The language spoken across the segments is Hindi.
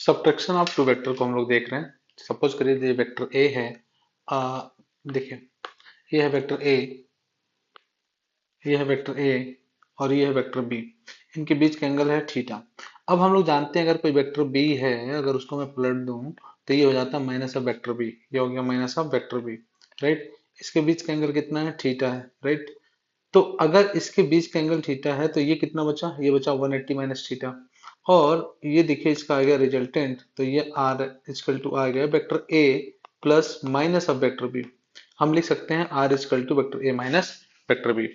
सब्ट्रैक्शन ऑफ टू वेक्टर को हम लोग देख रहे हैं। सपोज करिए ये वेक्टर ए है। देखिए, ये है वेक्टर ए, ये है वेक्टर ए और ये है वेक्टर बी। इनके बीच का एंगल है थीटा। अब हम लोग जानते हैं अगर कोई वेक्टर बी है, अगर उसको मैं पलट दूं तो ये हो जाता है माइनस ऑफ वेक्टर बी। ये हो गया minus of vector B, right. इसके बीच का एंगल कितना है? थीटा है, राइट। तो अगर इसके बीच का एंगल थीटा है तो ये कितना बचा? ये बचा 180 माइनस थीटा। और ये देखिए इसका आ गया रिजल्टेंट, तो ये आर इजकल टू आ गया vector A plus minus of vector B. हम लिख सकते हैं R is equal to vector A minus vector B.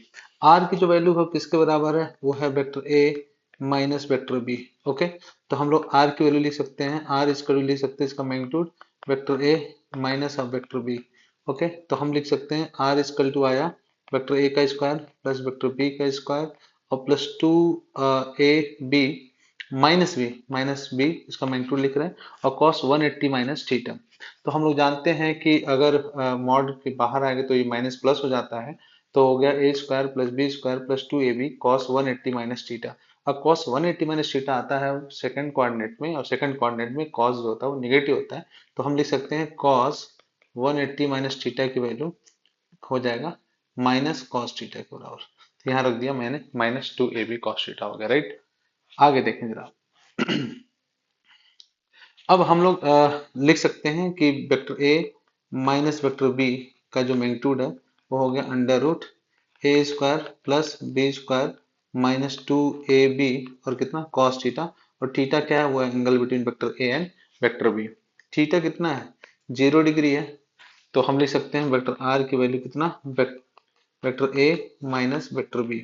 R की जो वैल्यू है किसके बराबर है? वो है vector A minus vector B. Okay, तो हम लोग आर की वैल्यू लिख सकते हैं, आर इजकल टू लिख सकते हैं इसका magnitude vector A minus of vector B. Okay, तो हम लिख सकते हैं आर इजकल टू आया वेक्टर ए का स्क्वायर प्लस वेक्टर बी का स्क्वायर और plus 2 A B minus B इसका मैग्नीट्यूड लिख रहे हैं और cos 180 माइनस थीटा। तो हम लोग जानते हैं कि अगर मॉड के बाहर आएंगे तो ये माइनस प्लस हो जाता है। तो हो गया A square plus B square plus 2ab cos 180 minus theta. अब cos 180 माइनस थीटा आता है सेकंड कोऑर्डिनेट में, और सेकंड कोऑर्डिनेट में cos जो होता है वो नेगेटिव होता है। तो हम लिख सकते हैं cos 180 माइनस थीटा की वैल्यू हो जाएगा माइनस कॉस थीटा के बराबर। तो यहाँ रख दिया मैंने माइनस 2ab cos थीटा हो गया, राइट। आगे देखें जरा। अब हम लोग लिख सकते हैं कि vector A minus vector B का जो मैग्नीट्यूड है वो हो गया under root A square plus B square minus 2ab और कितना cos थीटा। और थीटा क्या है? वो है angle between vector A and vector B. Theta कितना है? 0 डिग्री है। तो हम लिख सकते हैं वेक्टर आर की वैल्यू कितना? Vector A minus vector B,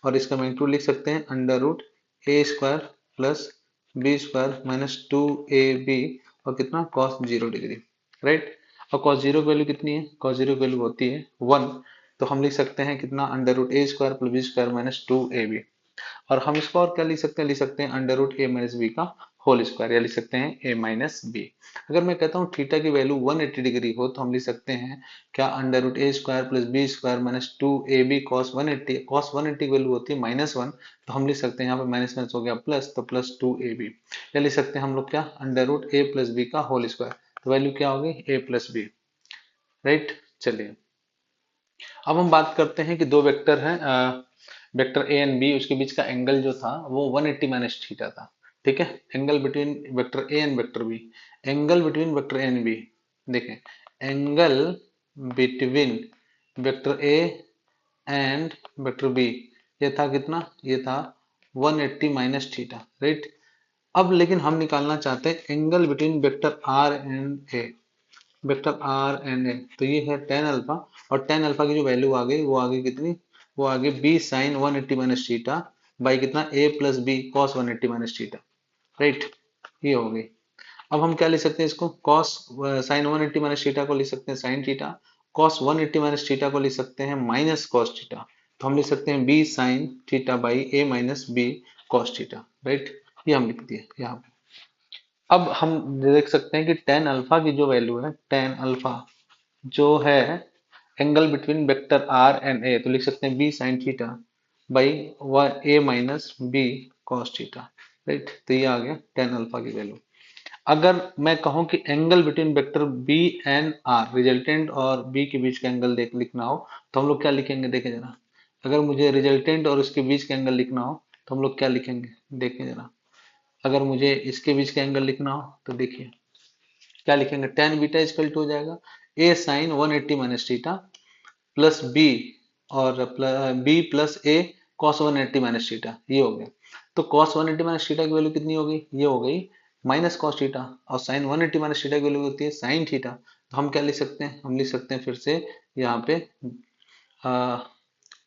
और इसका मैग्नीट्यूड लिख सकते हैं under root A square plus B square minus 2ab और कितना cos 0 डिग्री, राइट। और cos जीरो की वैल्यू कितनी है? cos जीरो की वैल्यू होती है 1। तो हम लिख सकते हैं कितना? Under root A square plus B square minus 2ab। और हम इसको और क्या लिख सकते हैं? लिख सकते हैं अंडर रूट ए माइनस बी का होल स्क्वायर, या लिख सकते हैं ए माइनस बी। अगर मैं कहता हूँ थीटा की वैल्यू 180 डिग्री हो तो हम लिख सकते हैं क्या? Under root A square plus B square minus 2ab cos 180। cos 180 की वैल्यू होती है -1, तो हम लिख सकते हैं यहाँ पे माइनस माइनस हो गया प्लस, तो प्लस 2ab। या लिख सकते हैं हम लोग क्या? अंडर रूट ए प्लस बी का होल स्क्वायर। तो वैल्यू क्या होगी? ए प्लस बी, राइट। चलिए, अब हम बात करते हैं कि दो वेक्टर हैं, वेक्टर ए एंड बी, उसके बीच का एंगल जो था वो 180 माइनस थीटा था। ठीक है, angle between vector A and vector B. Angle between vector A and B, देखें, angle between vector A and vector B, ये था कितना? ये था 180 माइनस थीटा, राइट। अब लेकिन हम निकालना चाहते हैं angle between vector R and A. Vector R and A, तो ये है टेन अल्फा। और टेन अल्फा की जो वैल्यू आ गई वो आ गई कितनी? वो आ गई B sine 180 minus theta by कितना? A plus B cos 180 minus theta, right. ये हो गई। अब हम क्या लिख सकते हैं इसको? कॉस साइन 180 माइनस थीटा को लिख सकते हैं sine theta, cos 180 minus theta को लिख सकते हैं माइनस कॉस थीटा। तो हम लिख सकते हैं B sine theta by A minus B cos theta, right. ये हम लिख दिए यहाँ पे। अब हम देख सकते हैं कि टेन अल्फा की जो वैल्यू है, टेन अल्फा जो है angle between vector R and A, तो लिख सकते हैं B sine theta by A minus B cos theta, right. तो ये आ गया टेन अल्फा की वैल्यू। अगर मैं कहूं कि angle between vector B and R, resultant और बी के बीच का एंगल देख लिखना हो तो हम लोग क्या लिखेंगे? देखें जरा। अगर मुझे रिजल्टेंट और उसके बीच का एंगल लिखना हो तो हम लोग क्या लिखेंगे? देखें जरा। अगर मुझे इसके बीच का एंगल लिखना हो तो देखिए क्या लिखेंगे? टेन बीटा इक्वल टू हो जाएगा A sine 180 minus theta plus B और B plus A cos 180 minus theta. ये हो गया। तो कॉस 180 माइनस थीटा की वैल्यू कितनी हो गई? ये हो गई माइनस कॉस थीटा, और साइन 180 माइनस थीटा की वैल्यू होती है साइन थीटा। तो हम क्या लिख सकते हैं? हम लिख सकते हैं फिर से यहाँ पे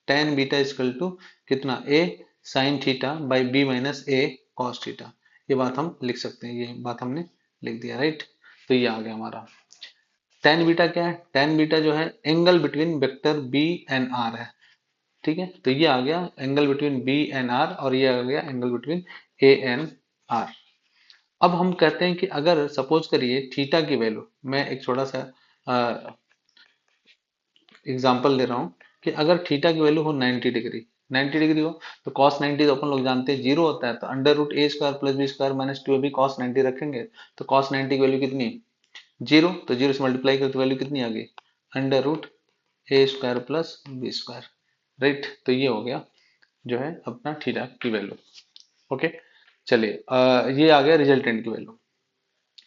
टेन बीटा इक्वल टू कितना? A sine theta by B minus A cos theta. ये बात हम लिख सकते हैं, ये बात हमने लिख दिया, राइट। तो ये आ गया हमारा टेन बीटा। क्या है टेन बीटा? जो है angle between vector B and R है, ठीक है। तो ये आ गया angle between B and R, और ये आ गया angle between A and R. अब हम कहते हैं कि अगर सपोज करिए थीटा की वैल्यू, मैं एक छोटा सा एग्जांपल दे रहा हूं कि अगर थीटा की वैल्यू हो 90 डिग्री, 90 डिग्री हो तो cos 90 तो अपन लोग जानते हैं जीरो होता है, तो under root A square plus B square minus two A B cos 90 रखेंगे तो cos 90 की वैल्यू कितनी, जीरो, तो जीरो से मल्टीप्लाई करते वैल्यू कितनी आ गई, under root A square plus B square, right. तो ये हो गया जो है अपना थीटा की वैल्यू। ओके, चलिए ये आ गया रिजल्टेंट की वैल्यू।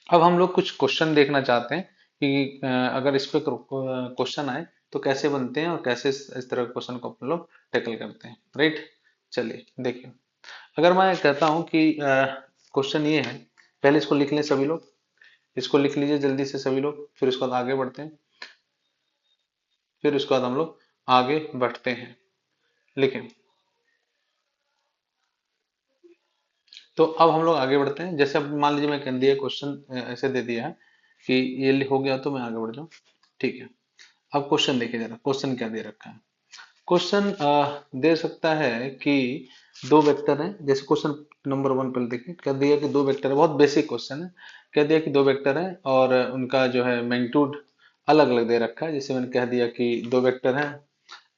अब हम लोग कुछ क्वेश्चन देखना चाहते हैं कि अगर इस पे क्वेश्चन आए तो कैसे बनते हैं और कैसे इस तरह के क्वेश्चन को अपन लोग टैकल करते हैं, राइट। चलिए देखिए, अगर मैं कहता हूं कि क्वेश्चन ये है, पहले इसको लिख लें सभी लोग, इसको लिख लीजिए जल्दी से सभी लोग, फिर उसके बाद आगे बढ़ते हैं, फिर उसके बाद हम लोग आगे बढ़ते हैं। लेकिन तो अब हम लोग आगे बढ़ते हैं, जैसे अब मान लीजिए मैं कह दिया क्वेश्चन ऐसे दे दिया है कि ये हो गया तो मैं आगे बढ़ जाऊं, ठीक है। अब क्वेश्चन देखिए जरा, क्वेश्चन क्या दे रखा है। क्वेश्चन दे सकता है कि दो वेक्टर हैं, जैसे क्वेश्चन नंबर 1 पर देखिए, कह दिया कि दो वेक्टर है, बहुत बेसिक क्वेश्चन है। कह दिया कि दो वेक्टर हैं और उनका जो है मैग्नीट्यूड अलग अलग दे रखा है, जैसे मैंने कह दिया कि दो वेक्टर हैं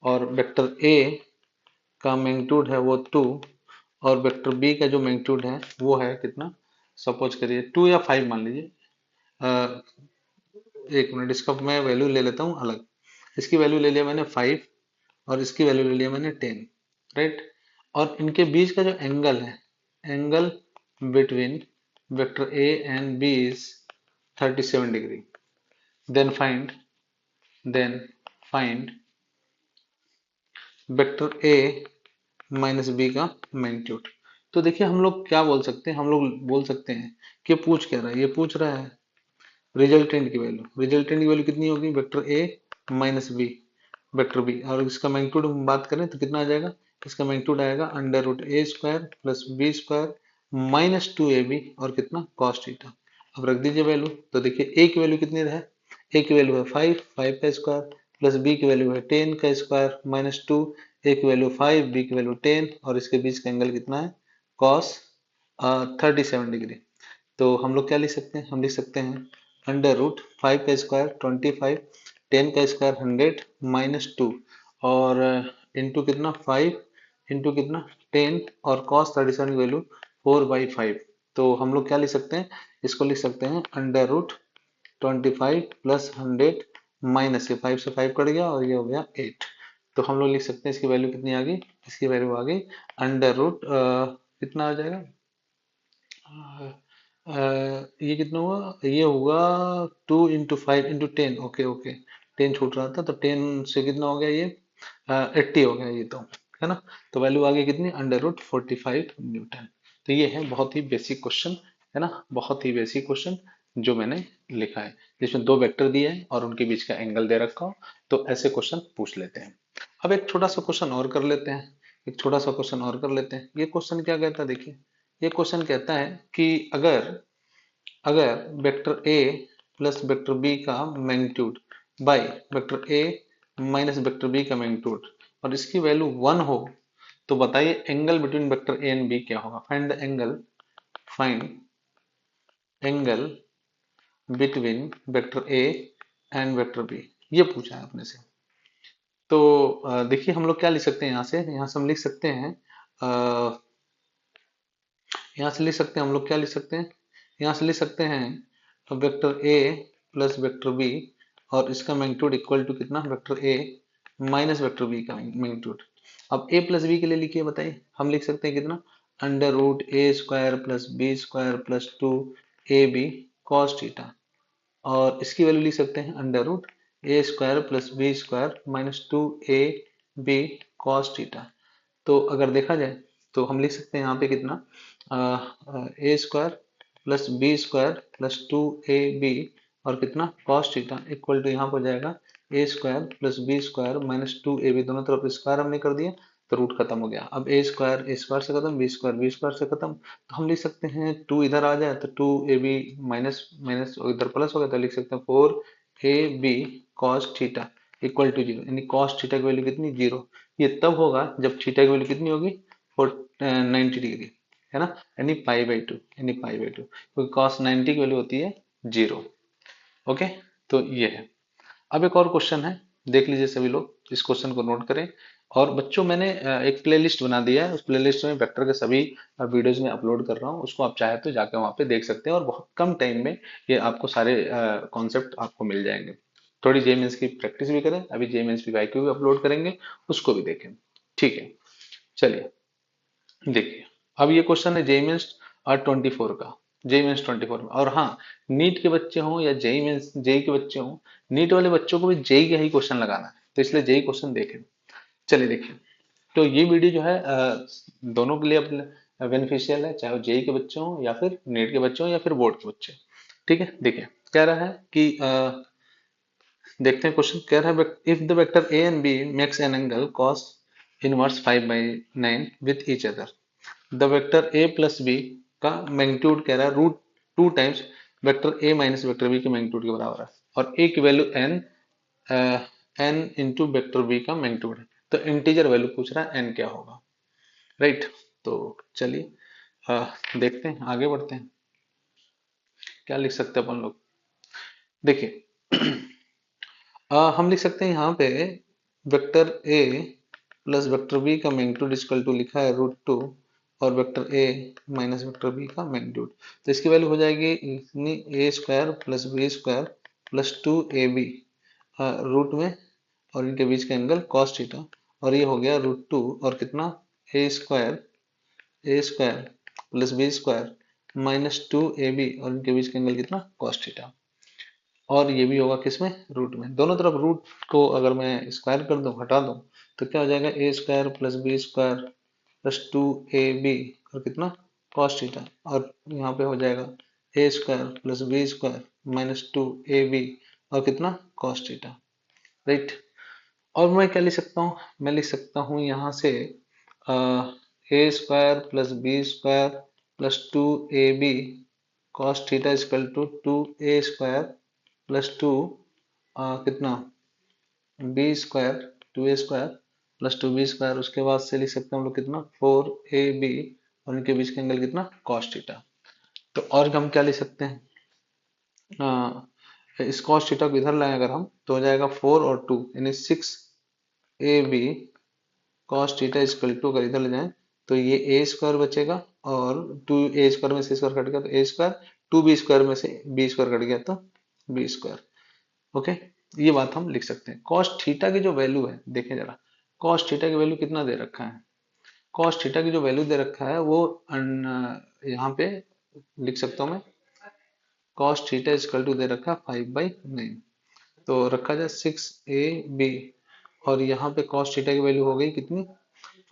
और वेक्टर ए का मैग्नीट्यूड है वो 2 और वेक्टर बी का जो मैग्नीट्यूड है वो है कितना, सपोज करिए 2 या 5 मान लीजिए। अ, एक मिनट, इसका मैं वैल्यू ले लेता हूँ अलग, इसकी वैल्यू ले लिया मैंने 5 और इसकी वैल्यू ले लिया मैंने 10, राइट। और इनके बीच का जो एंगल है, angle between vector A and B is 37 degree. Then find then find vector A minus B का मैग्नीट्यूड। तो देखिए हम लोग क्या बोल सकते हैं, हम लोग बोल सकते हैं कि पूछ क्या रहा है, ये पूछ रहा है रिजल्टेंट की वैल्यू, रिजल्टेंट की वैल्यू कितनी होगी, vector A minus B vector B, और इसका मैग्नीट्यूड हम बात करें तो कितना आ जाएगा, इसका मैग्नीट्यूड आएगा under root A square plus B square minus two A B और कितना कॉस थीटा। अब रख दीजिए वैल्यू, तो देखिए ए की वैल्यू कितनी है, ए की वैल्यू है 5, 5 का स्क्वायर प्लस बी की वैल्यू है 10 का स्क्वायर माइनस टू, ए की वैल्यू 5, बी की वैल्यू 10 और इसके बीच का एंगल कितना है, कॉस 37 डिग्री। तो हम लोग क्या लिख सकते हैं, हम लिख सकते हैं अंडर रूट 5 का स्क्वायर 25, 10 का स्क्वायर 100 माइनस टू और इंटू कितना 5 इंटू कितना 10 और cos 37 की वैल्यू 4/5। तो हम लोग क्या लिख सकते हैं, इसको लिख सकते हैं अंडर रूट 25 प्लस 100 माइनस, ये 5 से 5 कट गया और ये हो गया 8। तो हम लोग लिख सकते हैं इसकी वैल्यू कितनी आ गई, इसकी वैल्यू आ गई अंडर रूट कितना आ जाएगा, ये कितना हुआ, ये होगा 2 × 5 × 10, ओके ओके, 10 छूट रहा था तो 10 से कितना हो गया ये 80 हो गया ये तो, है ना। तो वैल्यू आ गई कितनी, अंडर रूट 45 न्यूटन। तो ये है बहुत ही बेसिक क्वेश्चन, है ना, बहुत ही बेसिक क्वेश्चन जो मैंने लिखा है, जिसमें दो वेक्टर दिए हैं और उनके बीच का एंगल दे रखा हो, तो ऐसे क्वेश्चन पूछ लेते हैं। अब एक छोटा सा क्वेश्चन और कर लेते हैं, एक छोटा सा क्वेश्चन और कर लेते हैं। ये क्वेश्चन क्या कहता है, देखिए ये क्वेश्चन कहता है कि अगर अगर vector A plus vector B का magnitude by vector A minus vector B का मैग्नीट्यूड और इसकी वैल्यू 1 हो तो बताइए angle between vector A and B क्या होगा। Find the angle, find angle between vector A and vector B, ये पूछा है अपने से। तो देखिए हम लोग क्या लिख सकते हैं, यहाँ से हम लिख सकते हैं, यहाँ से लिख सकते हैं हम लोग क्या लिख सकते हैं, यहाँ से लिख सकते हैं vector A plus vector B और इसका मैग्नीट्यूड इक्वल टू कितना, vector A minus vector B का मैग्नीट्यूड। अब ए प्लस बी के लिए लिखिए, बताइए हम लिख सकते हैं कितना, under root A square plus B square plus two A B cos theta और इसकी वैल्यू लिख सकते हैं under root A square plus B square minus two A B cos theta. तो अगर देखा जाए तो हम लिख सकते हैं यहाँ पे कितना, A square plus B square plus two A B और कितना कॉस थीटा इक्वल टू यहाँ पर जाएगा A square plus B square minus two A B, दोनों तरफ स्क्वायर हमने कर दिया तो रूट खत्म हो गया। अब ए स्क्वायर से खत्म, बी स्क्वायर से खत्म, तो हम लिख सकते हैं 2 इधर आ जाए तो 2ab माइनस माइनस इधर प्लस हो गया तो लिख सकते हैं 4ab cos theta equal to 0, यानी cos थीटा की वैल्यू कितनी, 0। ये तब होगा जब थीटा की वैल्यू कितनी होगी, 90 डिग्री, है ना, यानी π/2, यानी π/2 क्योंकि cos 90 की वैल्यू होती है 0। ओके, तो ये है। अब एक और क्वेश्चन है, देख लीजिए सभी लोग, इस क्वेश्चन को नोट करें। और बच्चों मैंने एक प्लेलिस्ट बना दिया है, उस प्लेलिस्ट में वेक्टर के सभी वीडियोज में अपलोड कर रहा हूँ, उसको आप चाहे तो जाकर वहाँ पे देख सकते हैं और बहुत कम टाइम में ये आपको सारे कॉन्सेप्ट आपको मिल जाएंगे। थोड़ी जेईई की प्रैक्टिस भी करें, अभी जेईई की वाईक्यू भी अपलोड करेंगे, उसको भी देखें। ठीक है, चलिए देखिए, अब ये क्वेश्चन है जेईई मेंस 24 का, जेईई मेंस 24 में। और हाँ, नीट के बच्चे हों या जेईई मेंस जेईई के बच्चे हों, नीट वाले बच्चों को भी जेईई का ही क्वेश्चन लगाना है, तो इसलिए जेईई क्वेश्चन देखें। चलिए देखिए, तो ये वीडियो जो है दोनों के लिए अपने बेनिफिशियल है, चाहे वो जेईई के बच्चे हों या फिर नीट के बच्चे हों या फिर बोर्ड के बच्चे। ठीक है, देखिए कह रहा है कि देखते हैं क्वेश्चन। कह रहा है if the vector A and B makes an angle cos inverse 5/9 with each other, the vector A plus B का मैग्नीट्यूड कह रहा है root 2 times vector A minus vector B के मैग्नीट्यूड के बराबर है, और ए की value N N into vector B का मैग्नीट्यूड है। तो इंटीजर वैल्यू पूछ रहा है एन क्या होगा, राइट। तो चलिए देखते हैं, आगे बढ़ते हैं। क्या लिख सकते हैं अपन लोग, देखिए हम लिख सकते हैं यहाँ पे vector A plus vector B का मैग्नीट्यूड इक्वल टू लिखा है रूट 2, और vector A minus vector B का मैग्नीट्यूड, तो इसकी वैल्यू हो जाएगी A square plus B square plus 2ab root में, और इनके बीच का एंगल cos थीटा, और ये हो गया रूट 2 और कितना A square plus B square minus 2ab, और इनके बीच का एंगल कितना cos थीटा, और ये भी होगा किसमें रूट में। दोनों तरफ रूट को अगर मैं स्क्वायर कर दूं, हटा दूं, तो क्या हो जाएगा A square plus B square plus 2ab और कितना cos थीटा, और यहाँ पे हो जाएगा A square plus B square minus 2ab और कितना cos थीटा, राइट। और मैं क्या लिख सकता हूँ, मैं लिख सकता हूँ यहाँ से A square plus B square plus 2ab cos theta equal to 2a square plus 2 कितना B square 2a square plus 2b square, उसके बाद से लिख सकते हैं हम लोग कितना 4ab, और इनके बीच का एंगल कितना cos थीटा। तो और हम क्या लिख सकते हैं, इस cos थीटा को इधर लाएं अगर हम, तो हो जाएगा 4 और 2 यानी 6ab cos theta equal to, अगर इधर ले जाएं तो ये ए स्क्वायर बचेगा, और 2a स्क्वायर में से स्क्वायर कट गया तो ए स्क्वायर, 2b स्क्वायर में से बी स्क्वायर कट गया तो बी स्क्वायर। ओके, ये बात हम लिख सकते हैं। cos थीटा की जो वैल्यू है, देखें जरा, cos थीटा की वैल्यू कितना दे रखा है, cos थीटा की जो वैल्यू दे रखा है वो यहाँ पे लिख सकता हूँ मैं, cos थीटा इक्वल टू दे रखा है 5/9, तो रखा जाए 6ab, और यहाँ पे cos थीटा की वैल्यू हो गई कितनी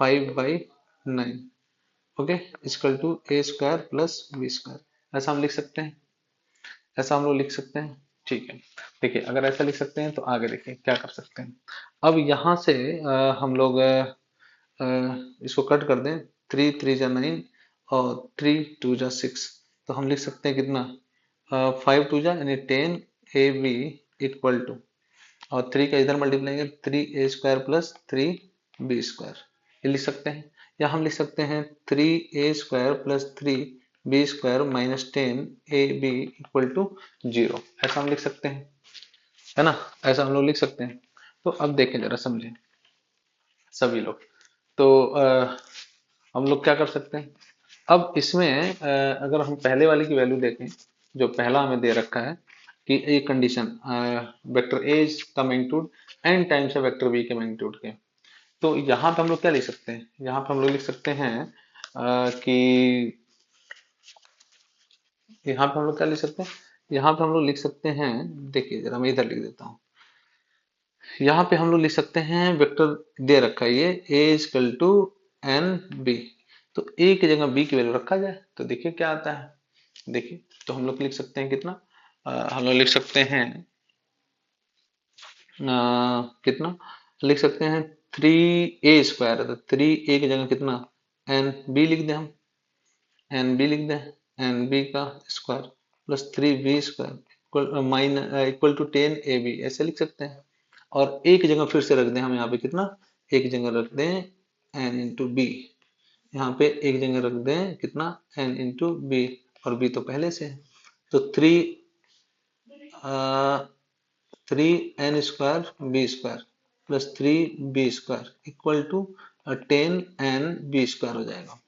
5/9, okay, equal to A square plus B square. ऐसा हम लिख सकते हैं, ऐसा हम लोग लिख सकते हैं। ठीक है, देखिए अगर ऐसा लिख सकते हैं तो आगे देखिए क्या कर सकते हैं। अब यहाँ से हम लोग इसको कट कर दें, 3 3 जा 9 और 3 2 जा 6, तो हम लिख सकते हैं कितना 5 2 जा यानी 10ab इक्वल टू, और 3 का इधर मल्टीप्लाई करेंगे 3a square plus 3b square, ये लिख सकते हैं। या हम लिख सकते हैं 3a square plus 3b square minus 10ab equal to 0, ऐसा हम लिख सकते हैं, है ना, ऐसा हम लोग लिख सकते हैं। तो अब देखें जरा, समझें सभी लोग, तो हम लोग क्या कर सकते हैं। अब इसमें अगर हम पहले वाले की वैल्यू देखें, जो पहला हमें दे रखा है कि एक कंडीशन वेक्टर ए का मैग्नीट्यूड एन टाइम्स है वेक्टर बी के मैग्नीट्यूड के, तो यहाँ पे हम लोग क्या लिख सकते हैं, यहाँ पे हम लोग लिख सकते हैं कि यहाँ पे हम लोग क्या लिख सकते हैं, यहाँ पे हम लोग लिख सकते हैं, देखिए जरा मैं इधर लिख देता हूँ। यहाँ पे हम लोग लिख सकते हैं वेक्टर दे रखा है ये a equal to N B, तो a की जगह b की वैल्यू रखा जाए तो देखिए क्या आता है। देखिए तो हम लोग लिख सकते हैं कितना, हम लोग लिख सकते हैं कितना, लिख सकते हैं 3a स्क्वायर, तो 3a की जगह कितना एन बी लिख दें हम, एन बी लिख दें, एन बी का square plus 3b square equal to 10ab, ऐसे लिख सकते हैं। और एक जगह फिर से रख दें हम, यहाँ पे कितना एक जगह रख दें एन इंटू बी, यहाँ पे एक जगह रख दें कितना एन इंटू बी, और बी तो पहले से है, तो 3 N square B square, plus 3b² equal to 10nb² हो जाएगा।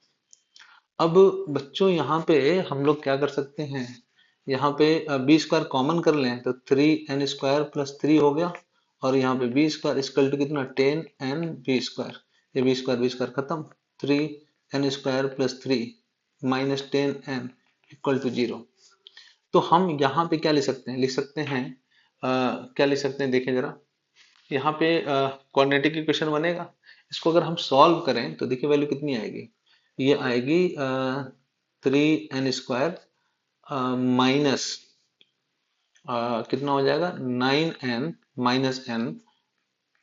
अब बच्चों यहाँ पे हम लोग क्या कर सकते हैं, यहाँ पे b² कॉमन कर लें तो 3n² प्लस 3 हो गया, और यहाँ पे b² इक्वल टू कितना 10nb², ये b² खत्म, 3n² plus 3 minus 10n equal to 0। तो हम यहाँ पे क्या लिख सकते हैं, क्या लिख सकते हैं, देखें जरा, यहाँ पे क्वाड्रेटिक इक्वेशन बनेगा। इसको अगर हम सॉल्व करें तो देखिए वैल्यू कितनी आएगी, ये आएगी 3n² माइनस कितना हो जाएगा 9n minus n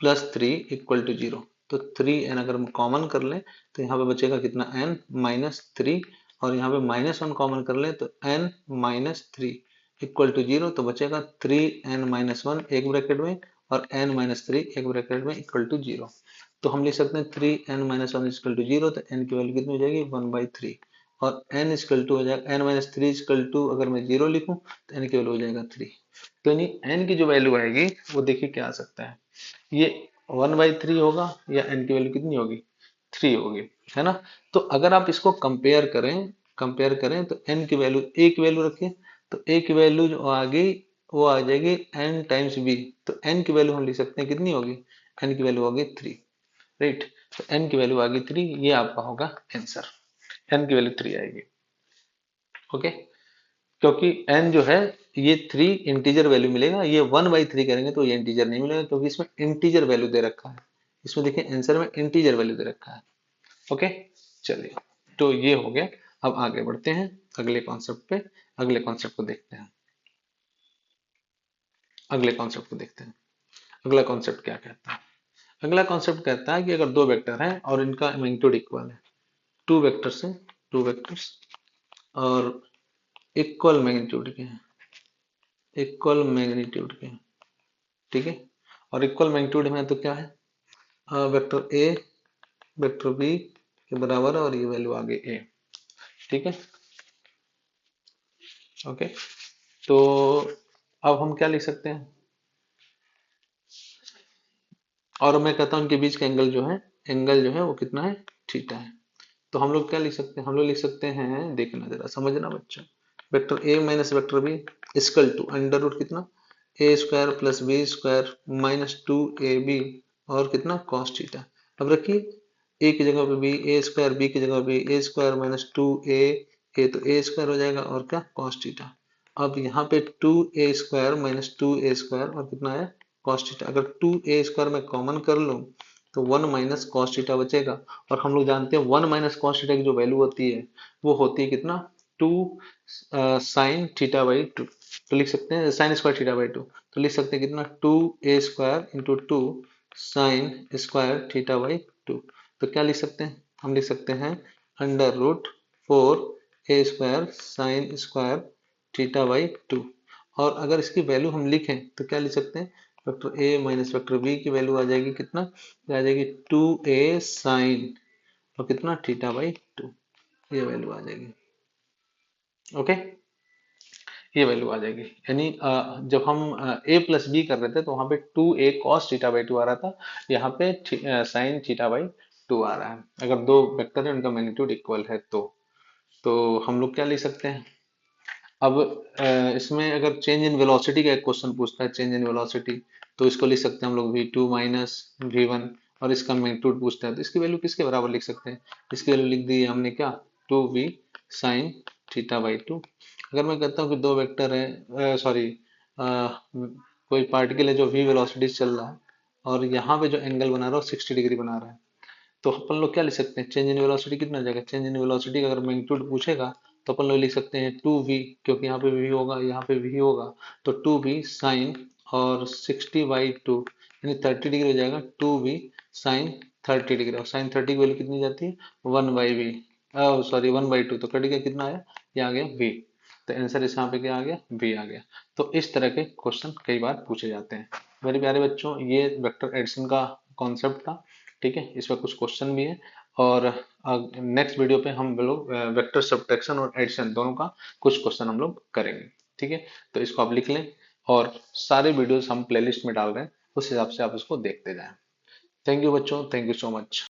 plus 3 equal to 0। तो 3n अगर हम कॉमन कर लें तो यहाँ पे बचेगा कितना n माइनस 3, और यहाँ पे -1 कॉमन कर लें तो n माइनस 3 इक्वल टू 0। तो बचेगा 3n-1 एक ब्रैकेट में और n माइनस 3 एक ब्रैकेट में इक्वल टू 0। तो हम लिख सकते हैं 3n-1 इक्वल टू 0, तो n की वैल्यू कितनी हो जाएगी 1/3, और n इक्वल टू हो जाएगा n माइनस 3 इक्वल टू, अगर मैं 0 लिखूं तो n की वैल्यू हो जाएगा 3। तो यानी n की जो वैल्यू आएगी वो देखिए क्या आ सकता है, ये 1/3 होगा, या n की वैल्यू कितनी होगी 3 होगी, है ना। तो अगर आप इसको कंपेयर करें तो n की वैल्यू, a की वैल्यू रखिए, तो a की वैल्यू जो आ गई वो आ जाएगी n टाइम्स b। तो n की वैल्यू हम लिख सकते हैं कितनी होगी, n की वैल्यू होगी 3, राइट। तो n की वैल्यू आ गई 3, ये आपका होगा आंसर, n की वैल्यू 3 आएगी, ओके। क्योंकि n जो है ये 3 इंटीजर वैल्यू मिलेगा, ये 1/3 करेंगे तो ये इंटीजर नहीं मिलेगा, क्योंकि इसमें इंटीजर वैल्यू दे रखा है, इसमें देखिए आंसर में इंटीजर वैल्यू दे रखा है, ओके। चलिए, तो ये हो गया। अब आगे बढ़ते हैं अगले कॉन्सेप्ट पे, अगले कॉन्सेप्ट को देखते हैं, अगले कॉन्सेप्ट को देखते हैं। अगला कॉन्सेप्ट क्या कहता है, अगला कॉन्सेप्ट कहता है कि अगर दो वेक्टर हैं और इनका मैग्नीट्यूड इक्वल है, टू वेक्टर्स हैं, टू वेक्टर्स और इक्वल मैग्नीट्यूड के हैं, इक्वल मैग्नीट्यूड के हैं, ठीक है। और इक्वल मैग्नीट्यूड में तो क्या है, वेक्टर ए वेक्टर बी के बराबर है, और ये वैल्यू आ गई ए, ठीक है, ओके। तो अब हम क्या लिख सकते हैं, और मैं कहता हूं इनके बीच का एंगल जो है वो कितना है, थीटा है। तो हम लोग क्या लिख सकते हैं, हम लोग लिख सकते हैं, देखना जरा समझना बच्चों, vector A minus vector B equal to under root कितना a² plus b² minus 2ab और कितना cos थीटा। अब रखिए a की जगह पे b a², b की जगह पे a² माइनस 2a, a तो a² हो जाएगा और क्या cos थीटा। अब यहाँ पे 2a² माइनस 2a² और कितना है cos थीटा। अगर 2a² में कॉमन कर लूँ तो 1 माइनस cos थीटा बचेगा, और हम लोग जानते हैं 1 माइनस cos थीटा की जो वैल्यू होती है वो होती है कितना 2 साइन थीटा बाई 2। तो लिख सकते हैं साइन स्क्वायर थीटा बाई 2, तो लिख सकते हैं कितना 2a² into 2 sign square theta by 2। तो क्या लिख सकते हैं, हम लिख सकते हैं under root 4a² sine square theta by 2। और अगर इसकी वैल्यू हम लिखें तो क्या लिख सकते हैं, vector A minus vector B की वैल्यू आ जाएगी कितना, आ जाएगी 2a साइन और कितना थीटा बाई 2, ये वैल्यू आ जाएगी, ओके। ये वैल्यू आ जाएगी, यानी जब हम a प्लस बी कर रहे थे तो वहां पे 2a cos थीटा बाई 2 आ रहा था, यहाँ पे साइन थीटा बाई 2 आ रहा है। अगर दो वेक्टर है उनका मैग्नीट्यूड इक्वल है तो हम लोग क्या लिख सकते हैं। अब इसमें अगर चेंज इन वेलोसिटी का एक क्वेश्चन पूछता है, चेंज इन वेलोसिटी, तो इसको लिख सकते हैं हम लोग v2 माइनस v1, और इसका मैग्नीट्यूड पूछता है तो इसकी वैल्यू किसके बराबर लिख सकते हैं, इसकी वैल्यू लिख दी है हमने क्या 2v साइन थीटा बाई 2। अगर मैं कहता हूँ कि दो वेक्टर है, सॉरी कोई पार्टिकल है जो v वेलोसिटी चल रहा है और यहाँ पे जो एंगल बना रहा है 60 डिग्री बना रहा है, तो अपन लोग क्या लिख सकते हैं, चेंज इन वेलोसिटी कितना आ जाएगा, चेंज इन वेलोसिटी का अगर मैग्नीट्यूड पूछेगा तो अपन लोग लिख सकते हैं 2v, क्योंकि यहाँ पे v होगा यहाँ पे v होगा, तो 2v साइन और 60/2 यानी 30 डिग्री हो जाएगा, 2v साइन 30 डिग्री, और साइन 30 की वैल्यू कितनी जाती है 1/v, सॉरी 1/2, तो कट गया कितना आया, ये आ गया v। तो आंसर इस यहाँ पे क्या आ गया v आ गया। तो इस तरह के क्वेश्चन कई बार पूछे जाते हैं। मेरे प्यारे बच्चों, ये वेक्टर एडिशन का कॉन्सेप्ट था, ठीक है, इस पर कुछ क्वेश्चन भी है, और नेक्स्ट वीडियो पे हम लोग वेक्टर सब्ट्रैक्शन और एडिशन दोनों का कुछ क्वेश्चन हम लोग करेंगे, ठीक है। तो इसको आप लिख लें, और सारे वीडियोस हम प्लेलिस्ट में डाल रहे हैं, उस हिसाब से आप इसको देखते जाएं। थैंक यू बच्चों, थैंक यू सो मच।